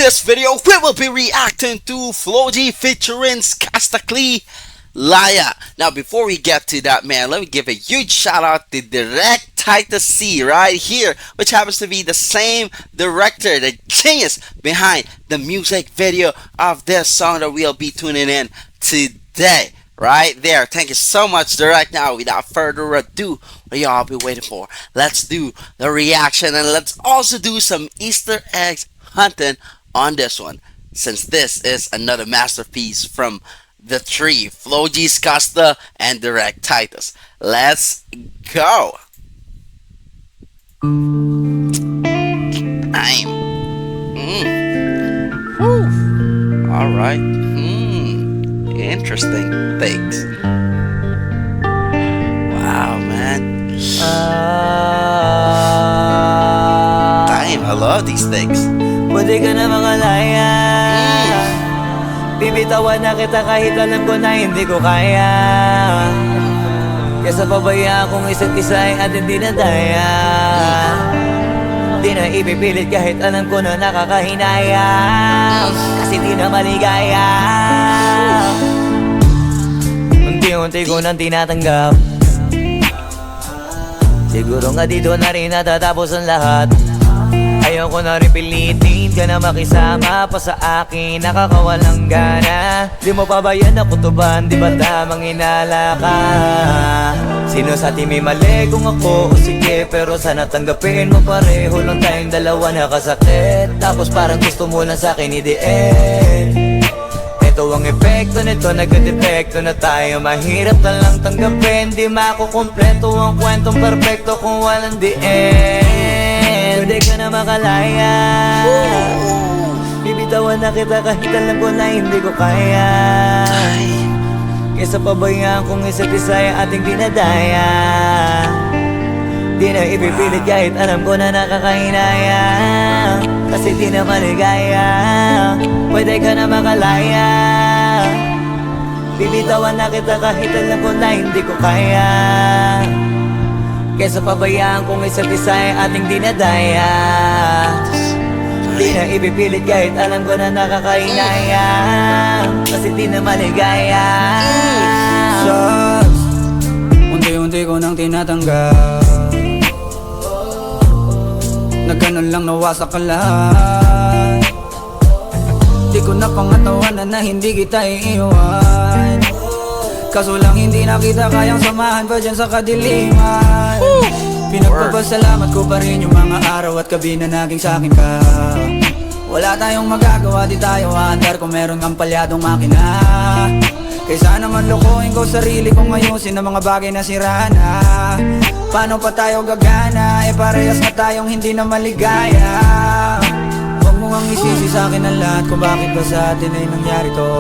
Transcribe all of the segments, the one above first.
this video, we will be reacting to Floji featuring SKUSTA CLEE, LAYA. Now, before we get to that, man, let me give a huge shout out to Direct Titus C right here, which happens to be the same director, the genius behind the music video of this song that we'll be tuning in today. Right there. Thank you so much, Direct. Now, without further ado, what y'all be waiting for? Let's do the reaction, and let's also do some Easter eggs hunting on this one, since this is another masterpiece from the three, Floji, SKUSTA, and Direct Titus. Let's go. Time. All right. Interesting things. Wow, man. Damn, I love these things. Pwede ka na makalaya. Bibitawan na kita kahit alam ko na hindi ko kaya. Kesa pabayaan kung isa't isa ay ating dinadaya. Di na ipipilit kahit alam ko na nakakahinaya. Kasi di na maligaya. Unti-unti ko nang tinatanggap. Siguro nga dito na rin natatapos ang lahat. Ayaw ko na rin pilitin ka na makisama pa sa akin, nakakawalang gana. Di mo pa ba yan nakutuban, di ba tamang inala ka? Sino sa atin may mali kung ako o sige, pero sana tanggapin mo pareho lang tayong dalawa nakasakit. Tapos parang gusto mo lang sa akin i-end. Ito ang epekto nito, nagka-depekto na tayo. Mahirap na lang tanggapin, di makukumpleto ang kwentong perfecto kung walang the end. Pwede ka na makalaya. Bibitawan na kita kahit alam ko na hindi ko kaya. Kesa pabayaan kung isa't isa ay ating dinadaya. Di na ipipilit kahit alam ko na nakakahinaya. Kasi di na maligaya. Pwede ka na makalaya. Bibitawan na kita kahit alam ko na hindi ko kaya. Kesa pabayaan kung isa't isa ay ating dinadaya. Di na ipipilit kahit alam ko na nakakahinaya. Kasi di na maligaya. Shots, unti-unti ko nang tinatanggap. Na ganun lang nawasak ka lahat. Di ko na pangatawanan na hindi kita iiwan. Kaso lang hindi na kita kayang samahan pa dyan sa kadiliman. Pinagpapasalamat ko pa rin yung mga araw at gabi na naging sa'kin ka. Wala tayong magagawa, di tayo aandar kung meron kang palyadong makina. Kaysa naman lokohin ko sarili kong ayusin ang mga bagay na sira na. Paano pa tayo gagana, parehas na tayong hindi na maligaya. Huwag mo ang isisi sa'kin ang lahat kung bakit ba sa atin ay nangyari to.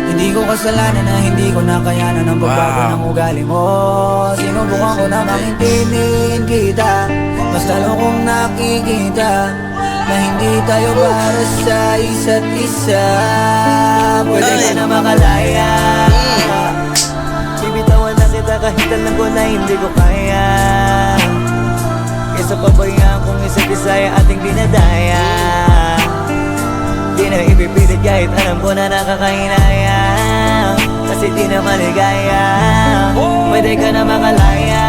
Hindi ko kasalanan na hindi ko nakayanan ang pagbago ng ugali mo. Sinubukan ko na maintinin kita, mas lalo kong nakikita na hindi tayo para sa isa't isa. Pwede ka na makalaya. Bibitawan na kita kahit alam ko na hindi ko kaya. Kesa pabayaan kung isa't isa ay ating dinadaya. Di na ipipilit kahit alam ko na nakakahinaya. Kasi di na maligaya. Pwede ka na makalaya.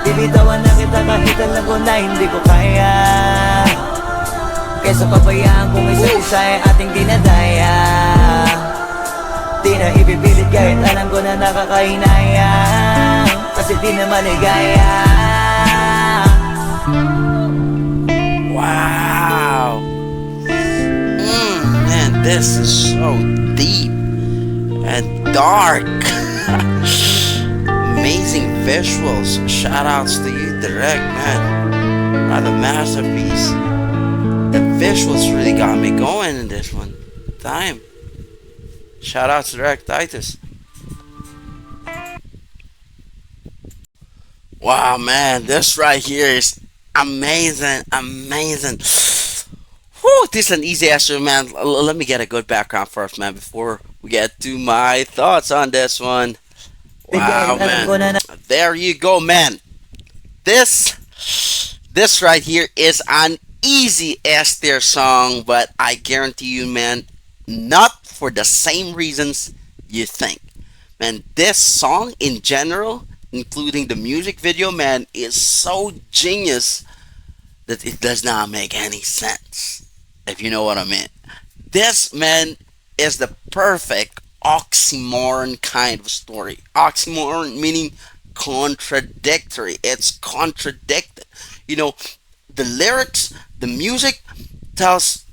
Bibitawan na kita kahit alam ko na hindi ko kaya. Kesa pabayaan kung isa't isa ay ating dinadaya. Di na ipipilit kahit alam ko na nakakahinaya. Kasi di na maligaya. Wow. Man, this is so deep and dark. Amazing visuals. Shoutouts to you, Direct, man. Another masterpiece. The visuals really got me going in this one. Time. Shoutouts to Direct Titus. Wow, man, this right here is amazing, amazing. Whew, this is an easy answer, man. Let me get a good background first, man, before we get to my thoughts on this one. Wow, man. There you go, man. This right here is an easy S tier song, but I guarantee you, man, not for the same reasons you think. Man, this song in general, including the music video, man, is so genius that it does not make any sense. If you know what I mean. This, man, is the perfect oxymoron kind of story. Oxymoron meaning contradictory. It's contradicted. You know, the lyrics, the music tells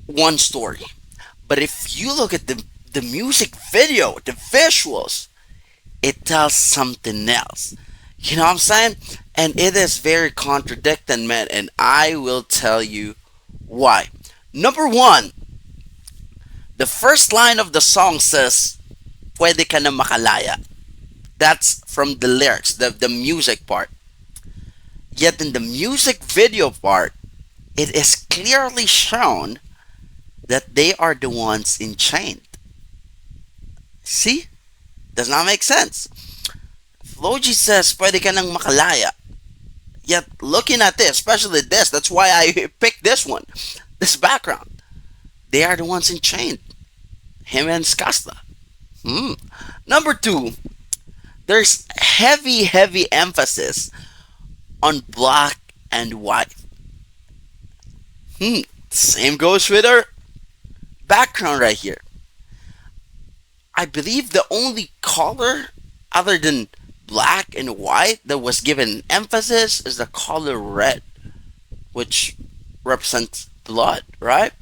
one story. But if you look at the music video, the visuals, it tells something else. You know what I'm saying? And it is very contradicting, man. And I will tell you why. Number one, the first line of the song says, "Pwede ka na makalaya." That's from the lyrics, the music part. Yet in the music video part, it is clearly shown that they are the ones enchained. See? Does not make sense. Floji says, "Pwede ka nang makalaya." Yet looking at this, especially this, that's why I picked this one, this background. They are the ones enchained. Him and SKUSTA. Number two, there's heavy emphasis on black and white. Same goes with our background right here. I believe the only color other than black and white that was given emphasis is the color red, which represents blood, right?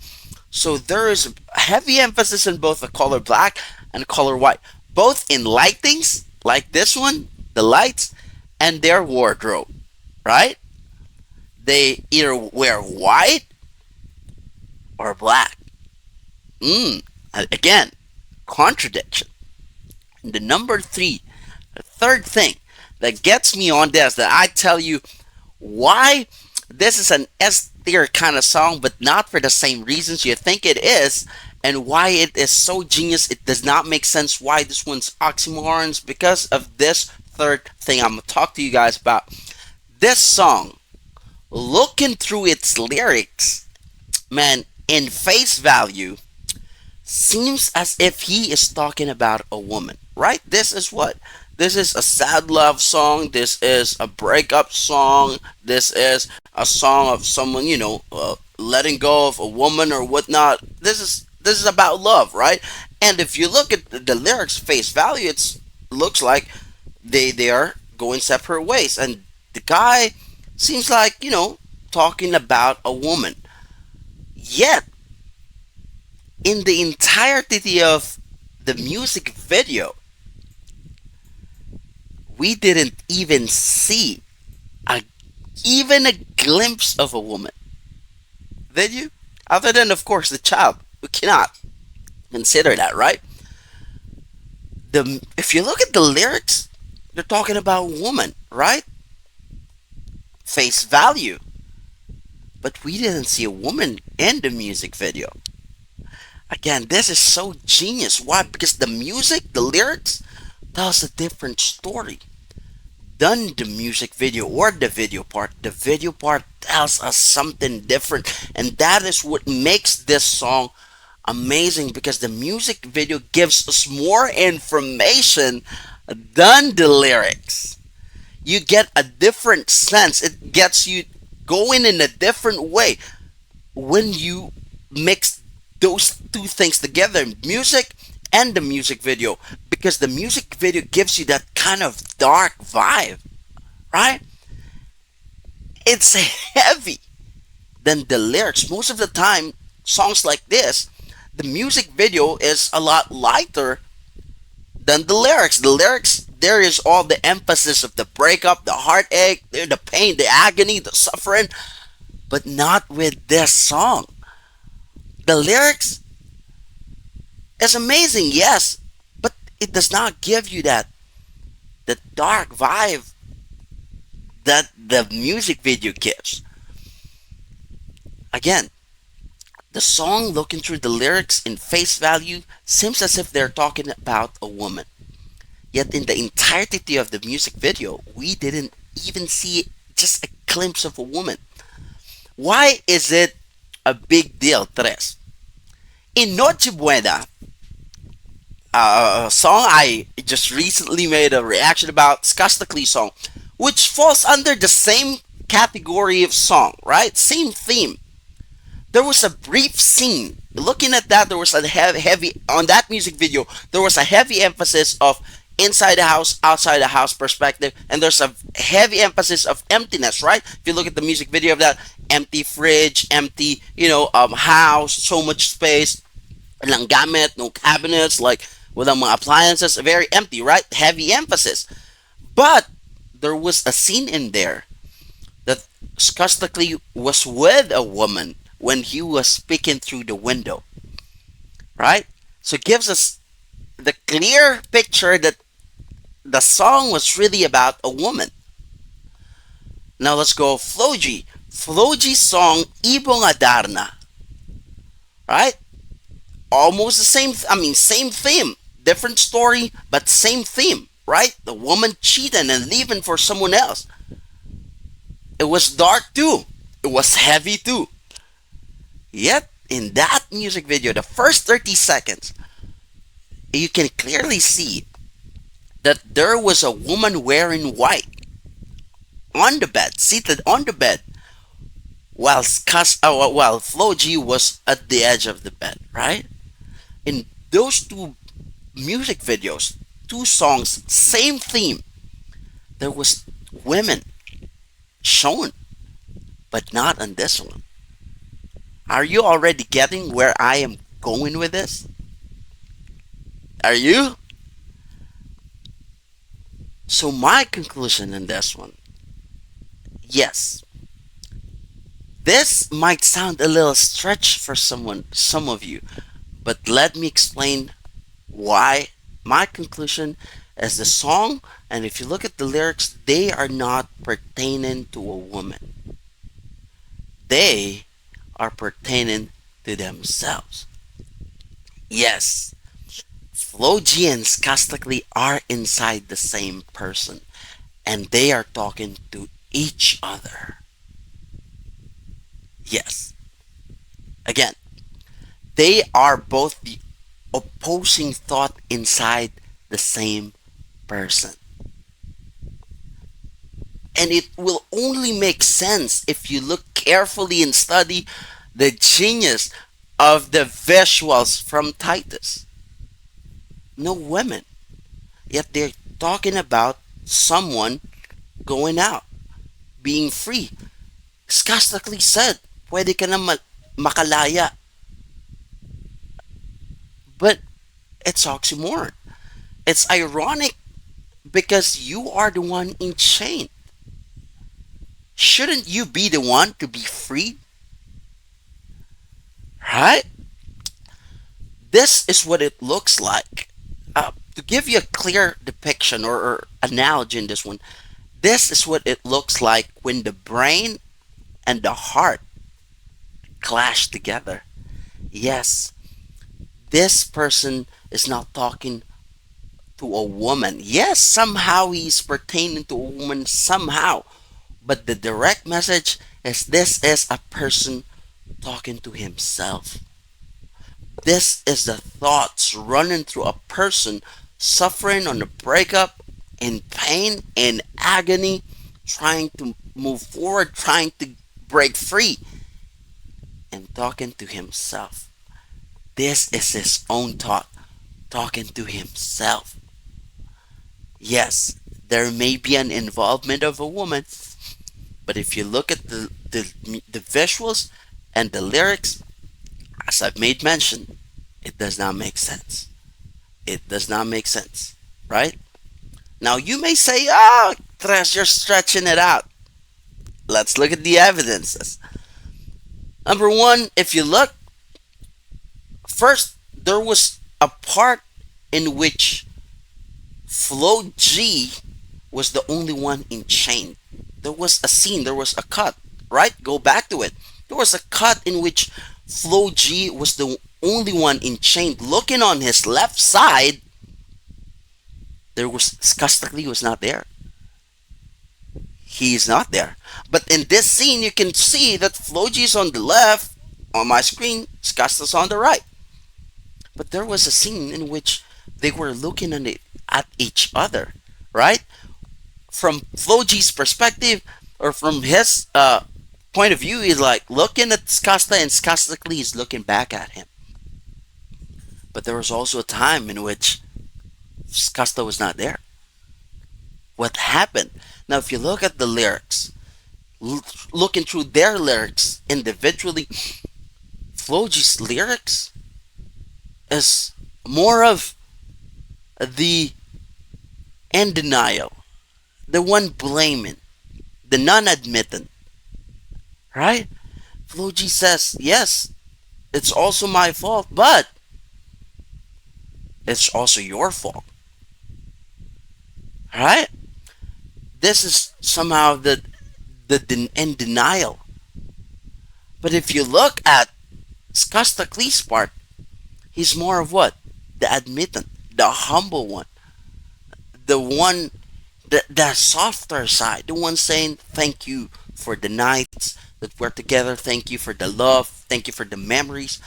So there is heavy emphasis on both the color black and color white, both in lightings like this one, the lights, and their wardrobe, right? They either wear white or black. Again, contradiction. And the number three, the third thing that gets me on this, that I tell you why this is an S tier kind of song, but not for the same reasons you think it is, and why it is so genius, it does not make sense why this one's oxymorons, because of this third thing I'm gonna talk to you guys about. This song, looking through its lyrics, man, in face value, seems as if he is talking about a woman, right? This is what? This is a sad love song. This is a breakup song. This is a song of someone, letting go of a woman or whatnot. This is about love, right? And if you look at the lyrics face value, it looks like they are going separate ways, and the guy seems like talking about a woman. Yet in the entirety of the music video, we didn't even see even a glimpse of a woman. Did you? Other than, of course, the child. We cannot consider that, right? If you look at the lyrics, they're talking about a woman, right? Face value. But we didn't see a woman in the music video. Again, this is so genius. Why? Because the music, the lyrics, tells a different story than the music video or the video part. The video part tells us something different, and that is what makes this song amazing, because the music video gives us more information than the lyrics. You get a different sense. It gets you going in a different way when you mix those two things together, music and the music video, because the music video gives you that kind of dark vibe, right? It's heavy than the lyrics. Most of the time, songs like this, the music video is a lot lighter than the lyrics. The lyrics, there is all the emphasis of the breakup, the heartache, the pain, the agony, the suffering, but not with this song. The lyrics is amazing, yes, but it does not give you the dark vibe that the music video gives. Again, the song, looking through the lyrics in face value, seems as if they're talking about a woman. Yet in the entirety of the music video, we didn't even see just a glimpse of a woman. Why is it a big deal, Tres? In Noche Buena, a song I just recently made a reaction about, SKUSTA CLEE song, which falls under the same category of song, right? Same theme. There was a brief scene. Looking at that, there was a heavy on that music video. There was a heavy emphasis of inside the house, outside the house perspective, and there's a heavy emphasis of emptiness, right? If you look at the music video of that, empty fridge, empty, house, so much space, walang gamit, no cabinets, like walang mga appliances, very empty, right? Heavy emphasis. But there was a scene in there that SKUSTA CLEE was with a woman when he was peeking through the window, right? So it gives us the clear picture that the song was really about a woman. Now let's go Flo G. Flo G's song Ibo Nga Darna, right? Almost the same, same theme, different story, but same theme, right? The woman cheating and leaving for someone else. It was dark too. It was heavy too. Yet, in that music video, the first 30 seconds, you can clearly see that there was a woman wearing white on the bed, seated on the bed, while Flo G was at the edge of the bed, right? In those two music videos, two songs, same theme, there was women shown, but not on this one. Are you already getting where I am going with this? Are you? So my conclusion in this one, yes, this might sound a little stretch for some of you, but let me explain why. My conclusion is the song, and if you look at the lyrics, they are not pertaining to a woman. They are pertaining to themselves. Yes, Flo G and SKUSTA CLEE are inside the same person, and they are talking to each other. Yes. Again, they are both the opposing thought inside the same person. And it will only make sense if you look carefully and study the genius of the visuals from Titus. No women. Yet they're talking about someone going out, being free. SKUSTA CLEE said, pwede ka na makalaya. But it's oxymoron. It's ironic because you are the one in chain. Shouldn't you be the one to be free? Right? This is what it looks like. To give you a clear depiction or analogy in this one, this is what it looks like when the brain and the heart clash together. Yes, this person is not talking to a woman. Yes, somehow he's pertaining to a woman somehow. But the direct message is this is a person talking to himself. This is the thoughts running through a person suffering on a breakup, in pain, in agony, trying to move forward, trying to break free, and talking to himself. This is his own thought, talking to himself. Yes, there may be an involvement of a woman, but if you look at the visuals and the lyrics, as I've made mention, it does not make sense. It does not make sense, right? Now you may say, oh, Tres, you're stretching it out. Let's look at the evidences. Number one, if you look, first, there was a part in which Flo G was the only one in chain. There was a scene, there was a cut, right? Go back to it. There was a cut in which Flo G was the only one in chain. Looking on his left side, there was SKUSTA CLEE was not there. He's not there. But in this scene, you can see that Floji is on the left on my screen, SKUSTA's on the right. But there was a scene in which they were looking at each other, right? From Floji's perspective, or from his point of view, he's like looking at SKUSTA, and SKUSTA CLEE is looking back at him. But there was also a time in which SKUSTA was not there. What happened? Now, if you look at the lyrics, looking through their lyrics individually, Floji's lyrics is more of the in denial, the one blaming, the non-admitting, right? Floji says, yes, it's also my fault, but it's also your fault, right? This is somehow the in denial. But if you look at SKUSTA CLEE's part, he's more of what? The admittant, the humble one, the one, the softer side, the one saying thank you for the nights that we're together, thank you for the love, thank you for the memories.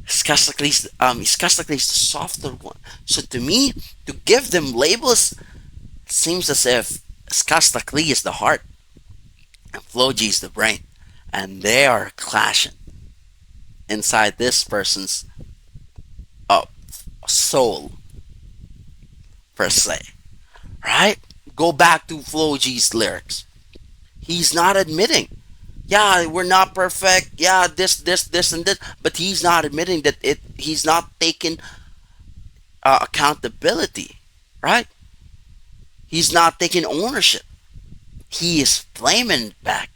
SKUSTA CLEE's the softer one. So to me, to give them labels, it seems as if SKUSTA CLEE is the heart and Floji is the brain, and they are clashing inside this person's uh, soul, per se. Right? Go back to Floji's lyrics. He's not admitting, yeah, we're not perfect, yeah, this, and this, but he's not admitting that he's not taking accountability, right? He's not taking ownership. He is blaming back.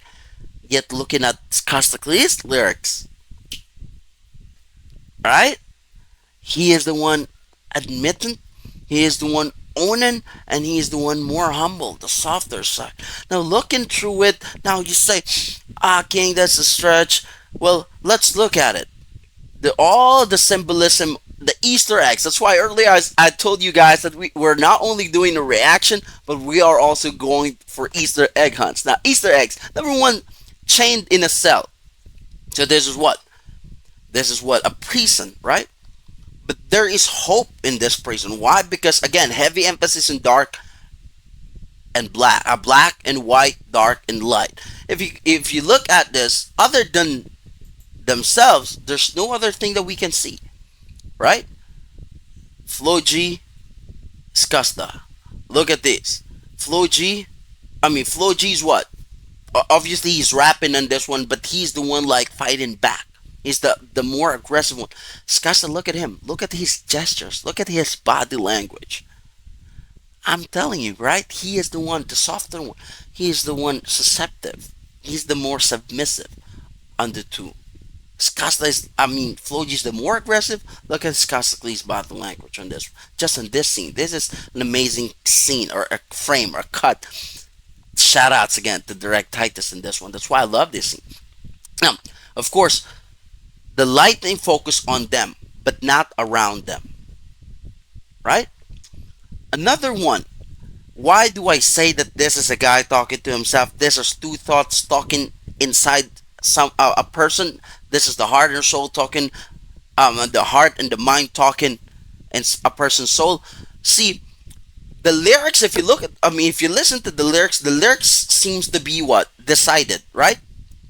Yet looking at SKUSTA CLEE's lyrics, right? He is the one admitting, he is the one owning, and he is the one more humble, the softer side. Now looking through it, now you say, King, that's a stretch. Well, let's look at it. All the symbolism, the Easter eggs. That's why earlier I told you guys that we're not only doing a reaction, but we are also going for Easter egg hunts. Now, Easter eggs. Number one, chained in a cell. So this is what? This is what? A prison, right? But there is hope in this prison. Why? Because again, heavy emphasis in dark and black. Black and white, dark and light. If you look at this, other than themselves, there's no other thing that we can see, right? Floji, SKUSTA. Look at this. Floji's what? Obviously he's rapping on this one, but he's the one like fighting back. He's the more aggressive one. SKUSTA, look at him. Look at his gestures. Look at his body language. I'm telling you, right? He is the one, the softer one. He is the one susceptible. He's the more submissive on the two. Floji is the more aggressive. Look at SKUSTA CLEE's body language on this. Just on this scene. This is an amazing scene, or a frame, or a cut. Shout outs again to Direct Titus in this one. That's why I love this scene. Now, of course, the lightning focus on them, but not around them. Right? Another one. Why do I say that this is a guy talking to himself? This is two thoughts talking inside a person. This is the heart and soul talking, the heart and the mind talking in a person's soul. See, the lyrics, if you listen to the lyrics seems to be what? Decided, right?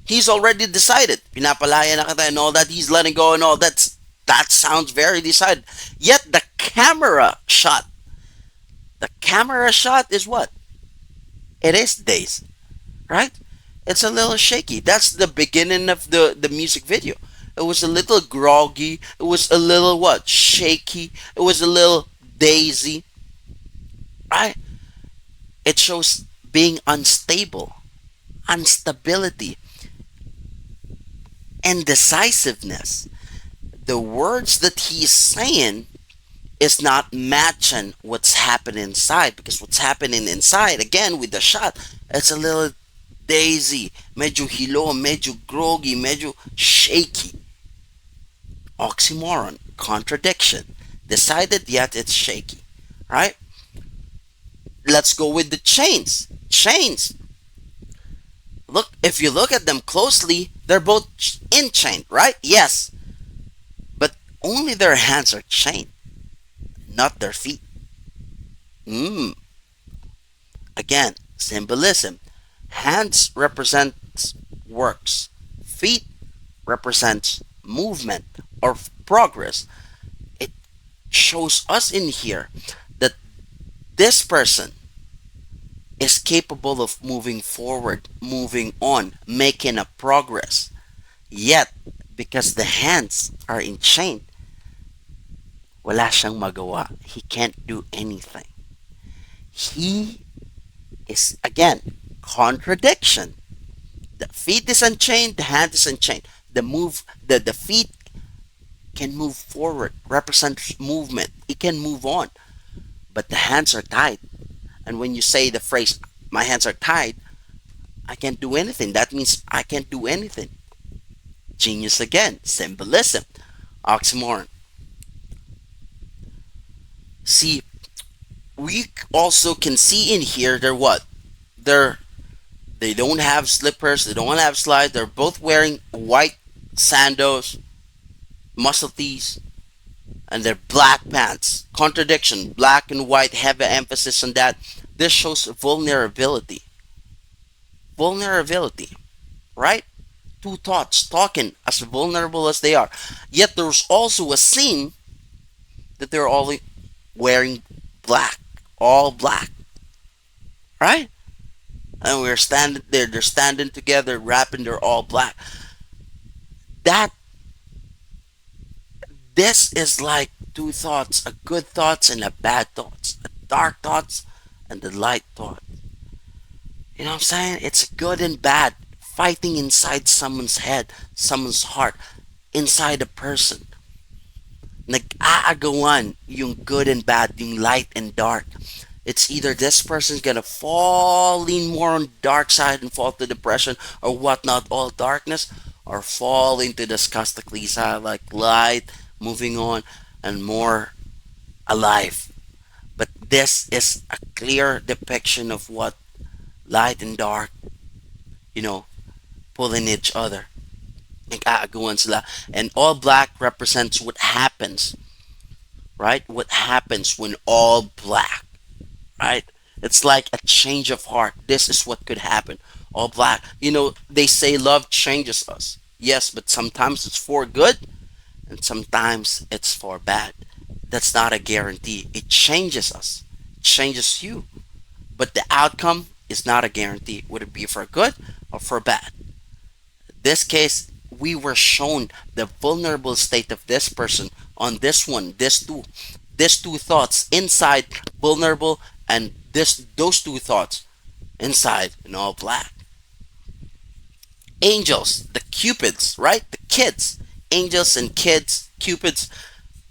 He's already decided. Pinapalaya na kita and all that. He's letting go and all that. That sounds very decided. Yet the camera shot is what? It is days, right? It's a little shaky. That's the beginning of the music video. It was a little groggy. It was a little what? Shaky. It was a little daisy, right? It shows being unstable, instability, indecisiveness. The words that he's saying is not matching what's happening inside, because what's happening inside, again with the shot, it's a little daisy, medyo hilo, medyo groggy, medyo shaky. Oxymoron, contradiction. Decided yet it's shaky, right? Let's go with the chains. chains. Look, if you look at them closely, they're both in chain, right? Yes, but only their hands are chained, not their feet. Mm. Again, symbolism. Hands represents works. Feet represents movement or progress. It shows us in here that this person is capable of moving forward, moving on, making a progress. Yet, because the hands are enchained, wala siyang magawa. He can't do anything. He is, again, contradiction. The feet is unchained, the hand is unchained. The feet can move forward, represents movement. It can move on, but the hands are tied. And when you say the phrase, my hands are tied, I can't do anything. That means I can't do anything. Genius again, symbolism, oxymoron. See, we also can see in here they're what? They don't have slippers, they don't have slides, they're both wearing white sandals, muscle tees, and they're black pants. Contradiction, black and white, heavy emphasis on that. This shows vulnerability. Vulnerability, right? Two thoughts talking as vulnerable as they are. Yet there's also a scene that they're all wearing black, all black, right? And we're standing there, they're standing together, rapping, they're all black. That this is like two thoughts, a good thoughts and a bad thoughts, a dark thoughts and the light thought. You know what I'm saying? It's good and bad fighting inside someone's head, someone's heart, inside a person. Nag-aagawan yung good and bad, yung light and dark. It's either this person's gonna fall lean more on dark side and fall to depression or whatnot, all darkness, or fall into the SKUSTA CLEE side, like light, moving on, and more alive. But this is a clear depiction of what light and dark, you know, pulling each other. Nag-aagawan sila. And all black represents what happens, right? What happens when all black, right? It's like a change of heart. This is what could happen. All black. You know, they say love changes us. Yes, but sometimes it's for good and sometimes it's for bad. That's not a guarantee. It changes us. It changes you. But the outcome is not a guarantee. Would it be for good or for bad? In this case, we were shown the vulnerable state of this person on this one, these two thoughts inside vulnerable, and those two thoughts inside in all black. Angels, the cupids, right? The kids, angels and kids, cupids.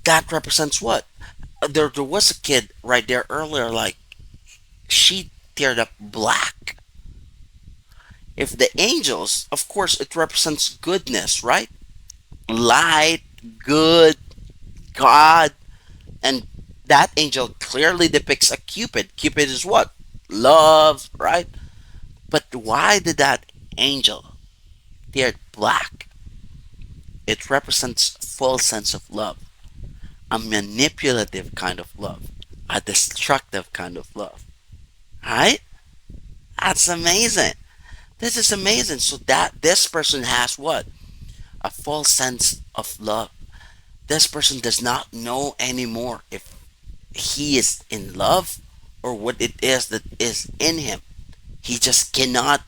That represents what? There was a kid right there earlier, like she teared up black. If the angels, of course, it represents goodness, right? Light, good, God, and that angel clearly depicts a cupid. Cupid is what? Love, right? But why did that angel tear black? It represents full sense of love, a manipulative kind of love, a destructive kind of love. Right? That's amazing. This is amazing. So that this person has what? A full sense of love. This person does not know anymore if he is in love or what it is that is in him. He just cannot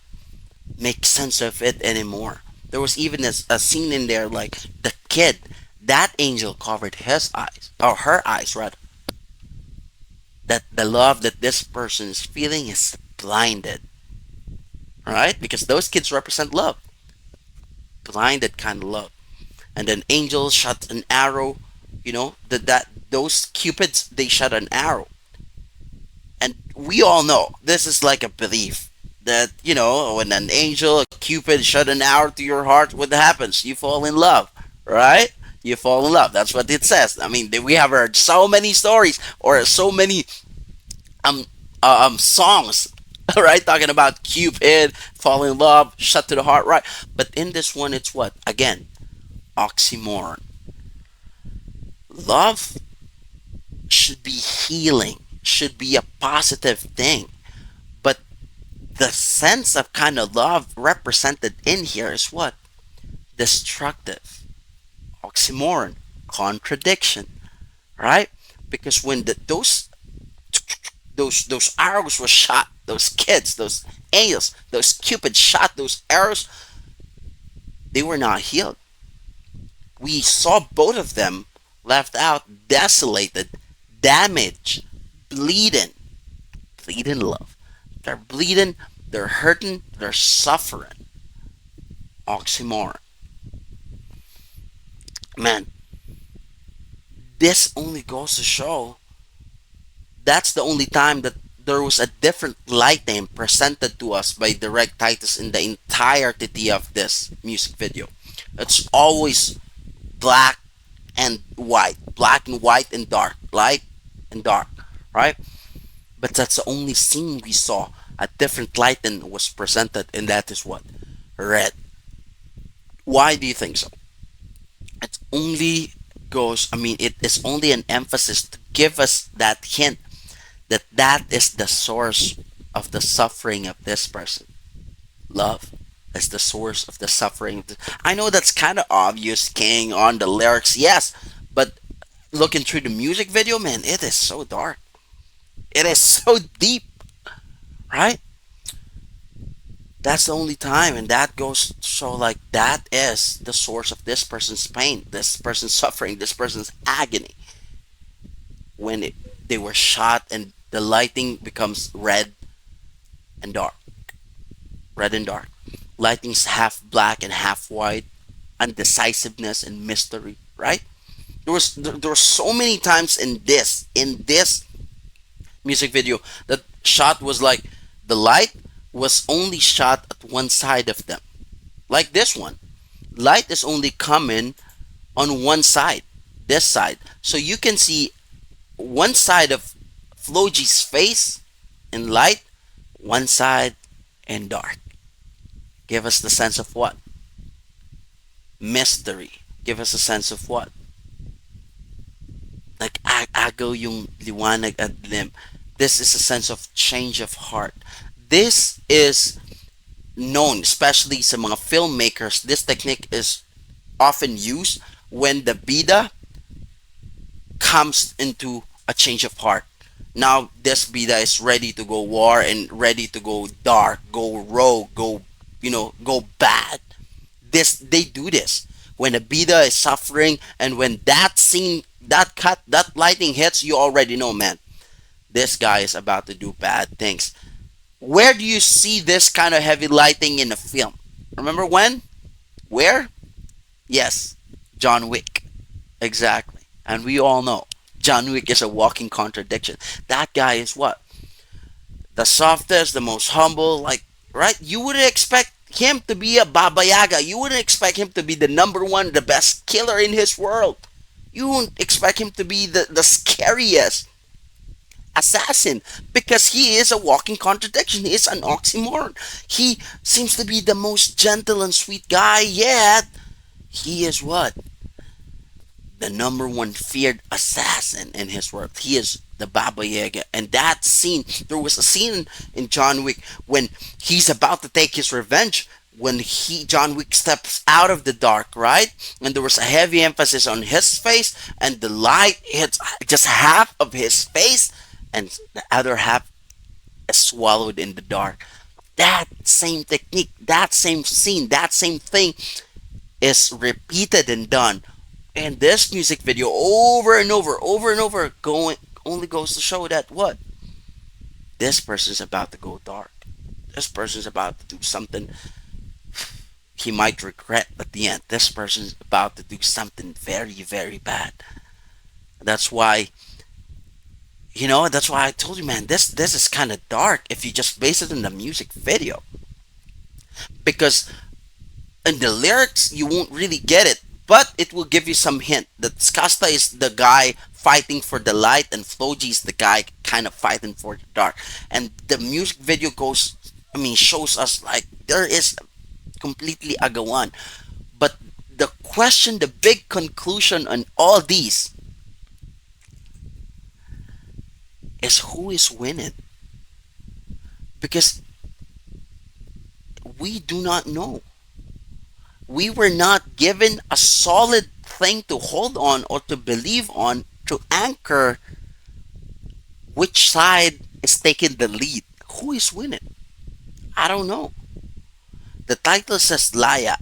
make sense of it anymore. There was even a scene in there like the kid, that angel covered his eyes, or her eyes rather. That the love that this person is feeling is blinded. Right? Because those kids represent love. Blinded kind of love. And then angels shot an arrow, you know, that those cupids, they shot an arrow. And we all know this is like a belief that, you know, when an angel, a cupid shot an arrow to your heart, what happens? You fall in love, right? You fall in love. That's what it says. I mean, we have heard so many stories or so many songs All right, talking about Cupid, fall in love, shut to the heart, right? But in this one, it's what? Again, oxymoron. Love should be healing, should be a positive thing. But the sense of kind of love represented in here is what? Destructive. Oxymoron. Contradiction. Right? Because when those arrows were shot, those kids, those angels, those Cupid shot those arrows, they were not healed. We saw both of them left out, desolated, damaged, bleeding, bleeding love. They're bleeding, they're hurting, they're suffering. Oxymoron. Man, this only goes to show that's the only time that there was a different lighting presented to us by Direct Titus in the entirety of this music video. It's always black and white, black and white and dark, light and dark, right? But that's the only scene we saw. A different lighting was presented, and that is what? Red. Why do you think so? It only goes, I mean, it is only an emphasis to give us that hint that that is the source of the suffering of this person. Love is the source of the suffering. I know that's kind of obvious, King, on the lyrics, yes, but looking through the music video, man, it is so dark. It is so deep, right? That's the only time, and that goes to show like that is the source of this person's pain, this person's suffering, this person's agony. When they were shot and the lighting becomes red and dark. Red and dark. Lighting's half black and half white. Undecisiveness and mystery, right? There were so many times in this music video that shot was like the light was only shot at one side of them. Like this one. Light is only coming on one side. This side. So you can see one side of Floji's face in light, one side in dark. Give us the sense of what? Mystery. Give us a sense of what? Like agaw yung liwanag at dim. This is a sense of change of heart. This is known, especially sa mga filmmakers. This technique is often used when the bida comes into a change of heart. Now this bida is ready to go war and ready to go dark, go rogue, go bad. They do this when a bida is suffering, and when that scene, that lightning hits, you already know, man, this guy is about to do bad things. Where do you see this kind of heavy lighting in a film? Remember when? Where? Yes, John Wick. Exactly. And we all know John Wick is a walking contradiction. That guy is what? The softest, the most humble, like, right? You wouldn't expect him to be a Baba Yaga. You wouldn't expect him to be the number one, the best killer in his world. You wouldn't expect him to be the scariest assassin, because he is a walking contradiction. He is an oxymoron. He seems to be the most gentle and sweet guy, yet he is what? The number one feared assassin in his world. He is the Baba Yaga. And that scene, there was a scene in John Wick when he's about to take his revenge, when John Wick steps out of the dark, right? And there was a heavy emphasis on his face, and the light hits just half of his face, and the other half is swallowed in the dark. That same technique, that same scene, that same thing is repeated and done in this music video over and over, going only goes to show that what? This person's about to go dark. This person's about to do something he might regret at the end. This person's about to do something very, very bad. That's why, that's why I told you, man, this is kind of dark if you just base it in the music video. Because in the lyrics, you won't really get it, but it will give you some hint that SKUSTA is the guy fighting for the light and Floji is the guy kind of fighting for the dark. And the music video goes, I mean, shows us like there is completely agawan. But the question, the big conclusion on all these is who is winning, because we do not know. We were not given a solid thing to hold on or to believe on to anchor which side is taking the lead. Who is winning? I don't know. The title says Laya,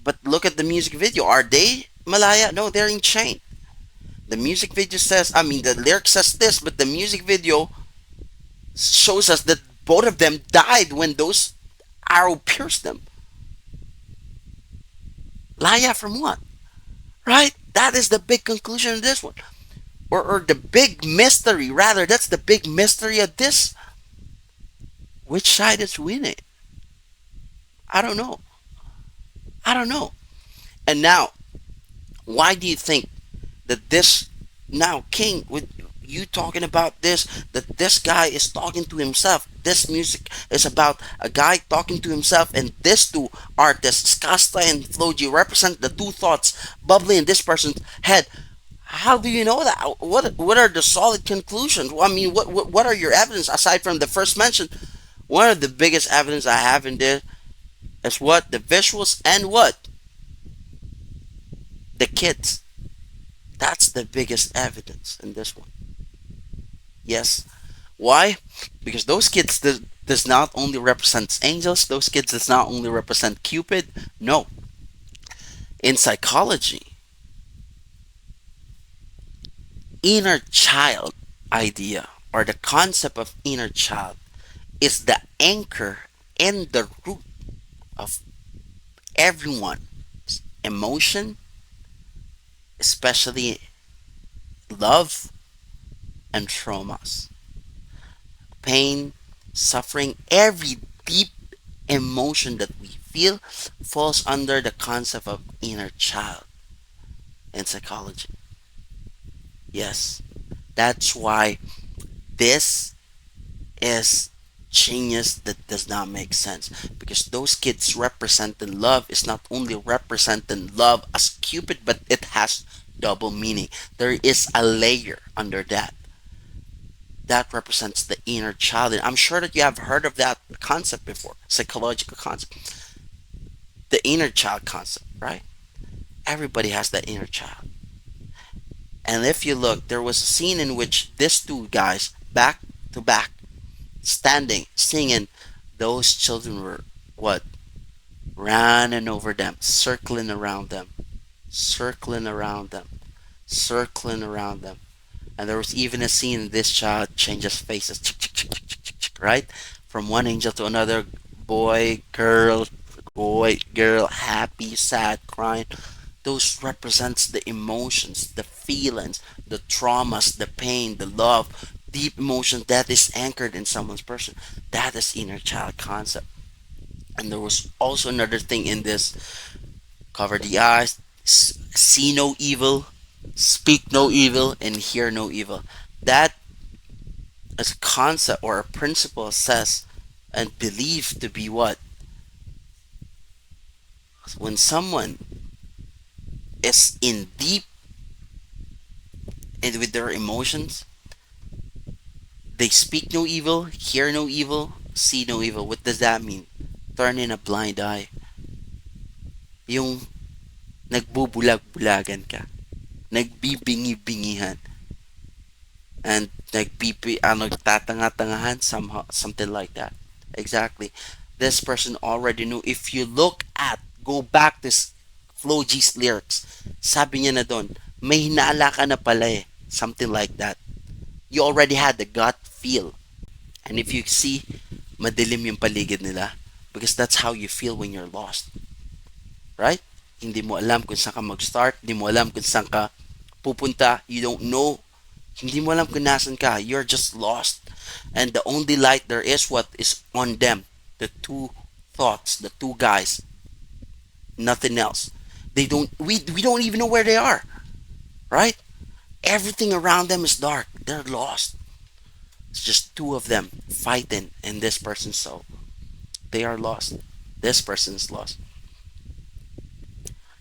but look at the music video. Are they Malaya? No, they're in chain. The music video says, I mean, the lyric says this, but the music video shows us that both of them died when those arrow pierced them. Laya from what? Right? That is the big conclusion of this one. Or the big mystery, rather. That's the big mystery of this. Which side is winning? I don't know. I don't know. And now, why do you think that this, now King, with you talking about this, that this guy is talking to himself? This music is about a guy talking to himself, and these two artists, SKUSTA and FLOG, represent the two thoughts bubbling in this person's head. How do you know that? What are the solid conclusions? I mean, what are your evidence aside from the first mention? One of the biggest evidence I have in this is what? The visuals and what? The kids. That's the biggest evidence in this one. Yes. Why? Because those kids does not only represent angels, those kids does not only represent Cupid. No. In psychology, inner child idea, or the concept of inner child, is the anchor and the root of everyone's emotion, especially love and traumas. Pain, suffering, every deep emotion that we feel falls under the concept of inner child in psychology. Yes, that's why this is genius that does not make sense, because those kids representing love is not only representing love as Cupid, but it has double meaning. There is a layer under that that represents the inner child, and I'm sure that you have heard of that concept before, psychological concept, the inner child concept, right? Everybody has that inner child. And if you look, there was a scene in which these two guys, back to back, standing, singing, those children were what? Running over them, circling around them, circling around them, circling around them. And there was even a scene in this child changes faces, right? From one angel to another, boy, girl, happy, sad, crying. Those represents the emotions, the feelings, the traumas, the pain, the love, deep emotions that is anchored in someone's person. That is inner child concept. And there was also another thing in this: cover the eyes, see no evil, speak no evil, and hear no evil. That is a concept or a principle says and believed to be what? When someone is in deep and with their emotions, they speak no evil, hear no evil, see no evil. What does that mean? Turn in a blind eye. Yung nagbubulag-bulagan ka, nagbibingi-bingihan, and nagtatanga-tangahan, somehow, something like that. Exactly. This person already knew. If you look at, go back to Flo G's lyrics, sabi niya na doon, may hinaala ka na pala eh. Something like that. You already had the gut feel. And if you see, madilim yung paligid nila, because that's how you feel when you're lost. Right? Hindi mo alam kung saan ka mag-start, hindi mo alam kung saan ka pupunta, you don't know, hindi mo alam kung nasan ka, you're just lost. And the only light there is what is on them, the two thoughts, the two guys, nothing else. We don't even know where they are, right? Everything around them is dark, they're lost. It's just two of them fighting in this person's soul. They are lost. This person's lost.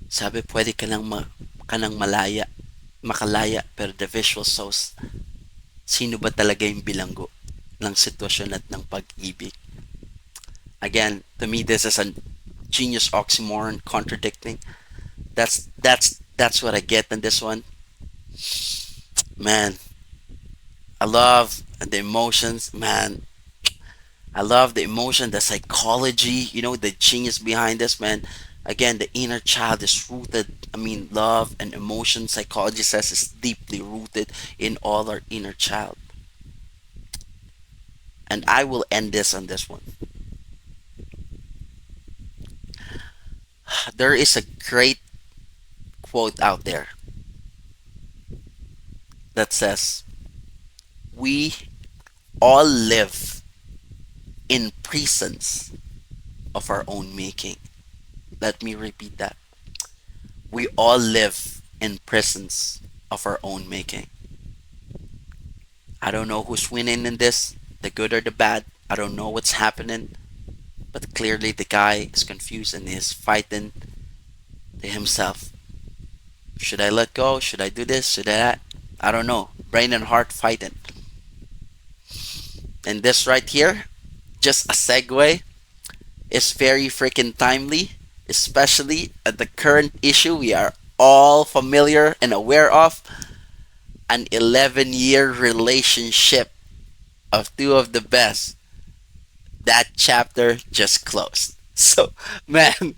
Sabi, pwede ka nang makalaya, pero the visual shows sino ba talaga yung bilanggo ng sitwasyon at ng pag-ibig. Again, to me, this is a genius oxymoron contradicting. That's what I get in this one. Man, I love the emotions, man. I love the emotion, the psychology, the genius behind this, man. Again, the inner child is rooted. I mean, love and emotion, psychology says, is deeply rooted in all our inner child. And I will end this on this one. There is a great quote out there that says, we all live in prisons of our own making. Let me repeat that. We all live in prisons of our own making. I don't know who's winning in this, the good or the bad. I don't know what's happening. But clearly the guy is confused and is fighting to himself. Should I let go? Should I do this? Should I that? I don't know. Brain and heart fighting. And this right here, just a segue, is very freaking timely, especially at the current issue we are all familiar and aware of, an 11-year relationship of two of the best. That chapter just closed. So, man,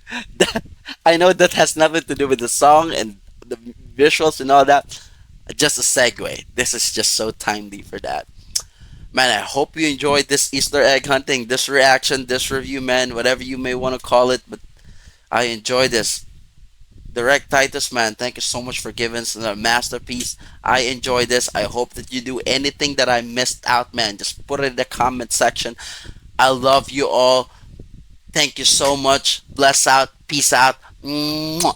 I know that has nothing to do with the song and the visuals and all that. Just a segue. This is just so timely for that. Man, I hope you enjoyed this Easter egg hunting, this reaction, this review, man, whatever you may want to call it. But I enjoyed this. Direct Titus, man, thank you so much for giving us a masterpiece. I enjoyed this. I hope that you do anything that I missed out, man. Just put it in the comment section. I love you all. Thank you so much. Bless out. Peace out. Mwah.